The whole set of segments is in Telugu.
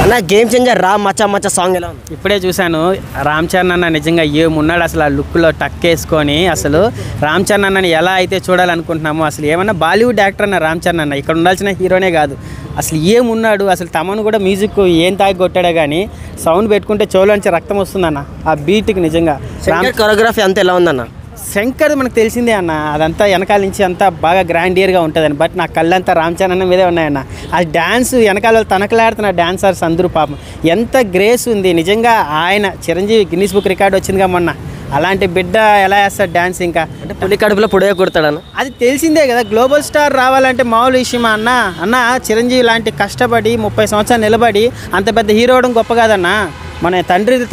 అన్న గేమ్ చేంజర్ రా మచ్చా మచ్చా సాంగ్ ఎలా ఉంది? ఇప్పుడే చూశాను. రామ్ చరణ్ అన్న నిజంగా ఏమున్నాడు అసలు ఆ లుక్లో టక్కేసుకొని. అసలు రామ్ చరణ్ అన్నని ఎలా అయితే చూడాలనుకుంటున్నామో, అసలు ఏమన్నా బాలీవుడ్ యాక్టర్ అన్న రామ్ చరణ్ అన్న, ఇక్కడ ఉండాల్సిన హీరోనే కాదు. అసలు ఏమున్నాడు అసలు. తమను కూడా మ్యూజిక్ ఏం తాగి కొట్టాడే కానీ సౌండ్ పెట్టుకుంటే చెవులోంచి రక్తం వస్తుందన్న ఆ బీట్కి. నిజంగా కొరియోగ్రఫీ అంతా ఎలా ఉందన్న? శంకర్ మనకు తెలిసిందే అన్న, అదంతా వెనకాల నుంచి అంతా బాగా గ్రాండియర్గా ఉంటుందని. బట్ నా కళ్ళంతా రామ్ చరణ్ అన్న మీదే ఉన్నాయన్న. ఆ డ్యాన్స్ వెనకాల తనకలాడుతున్న డాన్సర్స్ అందరూ పాపం ఎంత గ్రేస్ ఉంది నిజంగా. ఆయన చిరంజీవి గిన్నిస్ బుక్ రికార్డ్ వచ్చిందిగా మొన్న. అలాంటి బిడ్డ ఎలా వేస్తాడు డ్యాన్స్? ఇంకా అంటే పులి కడుపులో పుడే కొడతాడన్న, అది తెలిసిందే కదా. గ్లోబల్ స్టార్ రావాలంటే మామూలు విషయమా అన్న చిరంజీవి లాంటి కష్టపడి 30 సంవత్సరాలు నిలబడి అంత పెద్ద హీరో అవడం గొప్ప కాదన్నా. మన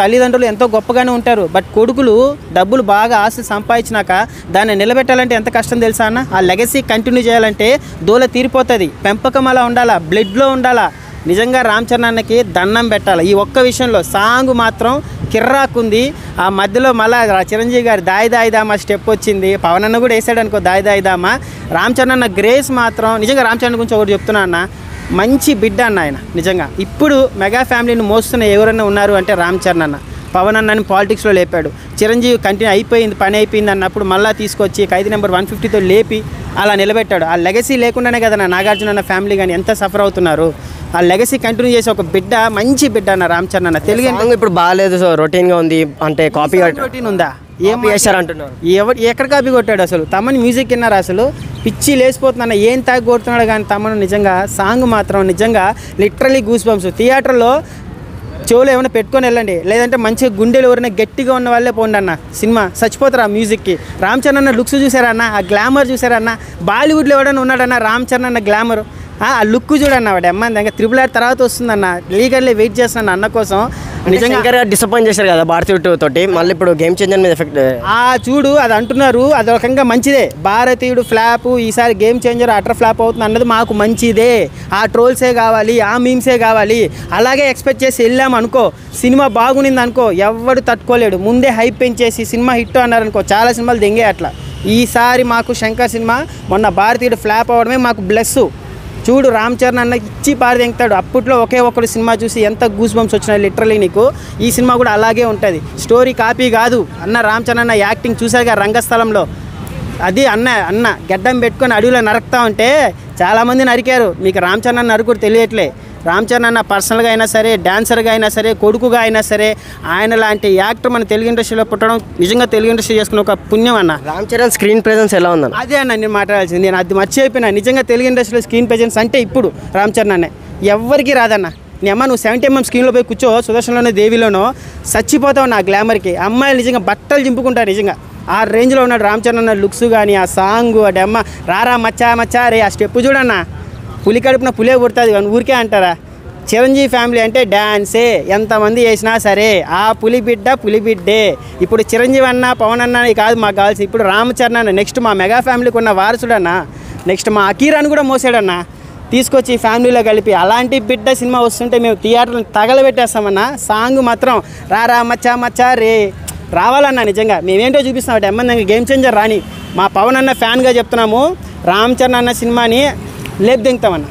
తల్లిదండ్రులు ఎంతో గొప్పగానే ఉంటారు. బట్ కొడుకులు డబ్బులు బాగా ఆశ సంపాదించినాక దాన్ని నిలబెట్టాలంటే ఎంత కష్టం తెలుసా అన్న? ఆ లెగసీ కంటిన్యూ చేయాలంటే దూల తీరిపోతుంది. పెంపకం అలా ఉండాలా, బ్లడ్లో ఉండాలా. నిజంగా రామ్ చరణ్ అన్నకి దండం పెట్టాలి ఈ ఒక్క విషయంలో. సాంగ్ మాత్రం కిర్రాకుంది. ఆ మధ్యలో మళ్ళీ చిరంజీవి గారి దాయి దాయి దామా స్టెప్ వచ్చింది. పవన్ అన్న కూడా వేసాడు అనుకో దాయి దాయి దామా. రామ్ చరణ్ అన్న గ్రేస్ మాత్రం నిజంగా. రామ్ చరణ్ గురించి ఒకటి చెప్తున్నా అన్న, మంచి బిడ్డ అన్న ఆయన. నిజంగా ఇప్పుడు మెగా ఫ్యామిలీని మోస్తున్న ఎవరైనా ఉన్నారు అంటే రామ్ చరణ్ అన్న. పవన్ అన్నని పాలిటిక్స్లో లేపాడు. చిరంజీవి కంటిన్యూ అయిపోయింది, పని అయిపోయింది అన్నప్పుడు మళ్ళీ తీసుకొచ్చి ఖైదీ నెంబర్ 150తో లేపి అలా నిలబెట్టాడు. ఆ లెగసీ లేకుండానే కదా నాగార్జున అన్న ఫ్యామిలీ కానీ ఎంత సఫర్ అవుతున్నారు. ఆ లెగసీ కంటిన్యూ చేసే ఒక బిడ్డ, మంచి బిడ్డ అన్న రామ్ చరణ్ అన్న. తెలుగు ఇప్పుడు బాగాలేదు, సో రొటీన్గా ఉంది అంటే కాపీ రొటీన్ ఉందా? ఏం చేశారు అంటున్నారు. ఎక్కడ కాపీ కొట్టాడు అసలు? తమని మ్యూజిక్ విన్నారు అసలు పిచ్చి లేసిపోతున్నా. ఏం తాగి కొడుతున్నాడు కానీ తమను. నిజంగా సాంగ్ మాత్రం నిజంగా లిటరలీ గూస్ బంప్స్. థియేటర్లో చెవులు ఏమైనా పెట్టుకొని వెళ్ళండి, లేదంటే మంచిగా గుండెలు ఎవరైనా గట్టిగా ఉన్న వాళ్ళే పోండి అన్న. సినిమా చచ్చిపోతారు ఆ మ్యూజిక్కి. రామ్ చరణ్ అన్న లుక్స్ చూసారన్న, ఆ గ్లామర్ చూసారన్న. బాలీవుడ్లో ఎవడన్నా ఉన్నాడన్న రామ్ చరణ్ అన్న గ్లామర్. ఆ లుక్ చూడన్న వాడు అమ్మాయి ఇంకా RRR తర్వాత వస్తుందన్న. లీగర్లీ వెయిట్ చేస్తున్నాను అన్న కోసం. నిజంగా డిసప్పాయింట్ చేశారు కదా భారతీయుడు తోటి. మళ్ళీ ఇప్పుడు గేమ్ చేంజర్ మీద ఎఫెక్ట్ చూడు అది అంటున్నారు. అది ఒక రకంగా మంచిదే. భారతీయుడు ఫ్లాప్, ఈసారి గేమ్ చేంజర్ అటర్ ఫ్లాప్ అవుతుంది అన్నది మాకు మంచిదే. ఆ ట్రోల్సే కావాలి, ఆ మీమ్సే కావాలి. అలాగే ఎక్స్పెక్ట్ చేసి వెళ్ళాము అనుకో, సినిమా బాగునింది అనుకో, ఎవడు తట్టుకోలేడు. ముందే హైప్ పెంచేసి సినిమా హిట్ అన్నారనుకో, చాలా సినిమాలు దెంగే అట్లా. ఈసారి మాకు శంకర్ సినిమా మొన్న భారతీయుడు ఫ్లాప్ అవడమే మాకు బ్లెస్. చూడు రామ్ చరణ్ అన్న ఇచ్చి పారి తెంగుతాడు. అప్పట్లో ఒకే ఒక్కడు సినిమా చూసి ఎంత గూస్ బంప్స్ వచ్చినాయి లిటరలీ నీకు. ఈ సినిమా కూడా అలాగే ఉంటుంది. స్టోరీ కాపీ కాదు అన్న. రామ్ చరణ్ అన్న యాక్టింగ్ చూసారుగా రంగస్థలంలో. అది అన్న గడ్డం పెట్టుకొని అడవిలో నరకుతా ఉంటే చాలామంది నరికారు. మీకు రామ్ చరణ్ అన్న నరుకుడు తెలియట్లే. రామ్ చరణ్ అన్న పర్సనల్గా అయినా సరే, డాన్సర్గా అయినా సరే, కొడుకుగా అయినా సరే, ఆయన లాంటి యాక్టర్ మన తెలుగు ఇండస్ట్రీలో పుట్టడం నిజంగా తెలుగు ఇండస్ట్రీ చేసుకున్న ఒక పుణ్యం అన్న. రామ్ చరణ్ స్క్రీన్ ప్రెజెన్స్ ఎలా ఉందన్న? అదే అన్న నేను మాట్లాడాల్సింది. నేను అది మర్చిపోయినా. నిజంగా తెలుగు ఇండస్ట్రీలో స్క్రీన్ ప్రెజెన్స్ అంటే ఇప్పుడు రామ్ చరణ్ అన్నే. ఎవ్వరికి రాదన్న. నీ అమ్మ నువ్వు 70mm స్క్రీన్లో పోయి కూర్చో, సుదర్శన్లోనే దేవిలోనో చచ్చిపోతావు నా గ్లామర్కి. అమ్మాయిలు నిజంగా బట్టలు చింపుకుంటారు. నిజంగా ఆ రేంజ్లో ఉన్నాడు రామ్ చరణ్ అన్న. లుక్స్ కానీ, ఆ సాంగ్, అడే అమ్మ రారా మచ్చా మచ్చా రే, ఆ స్టెప్ చూడన్నా. పులి కడుపున పులే పుడుతుంది కానీ ఊరికే అంటారా? చిరంజీవి ఫ్యామిలీ అంటే డ్యాన్సే. ఎంతమంది చేసినా సరే ఆ పులి బిడ్డే. ఇప్పుడు చిరంజీవి అన్న, పవన్ అన్న కాదు మాకు కావాల్సి. ఇప్పుడు రామ్ చరణ్ అన్న నెక్స్ట్ మా మెగా ఫ్యామిలీకి ఉన్న వారసుడన్న. నెక్స్ట్ మా అకీరాన్ని కూడా మోసాడన్న తీసుకొచ్చి ఫ్యామిలీలో కలిపి. అలాంటి బిడ్డ సినిమా వస్తుంటే మేము థియేటర్ని తగలబెట్టేస్తామన్న. సాంగ్ మాత్రం రారా మచ్చా మచ్చా రే రావాలన్నా. నిజంగా మేమేంటో చూపిస్తాం. అంటే ఎమ్మంది గేమ్ చేంజర్ రాని. మా పవన్ అన్న ఫ్యాన్గా చెప్తున్నాము. రామ్ చరణ్ అన్న సినిమాని లేపు దింగుతామన్న.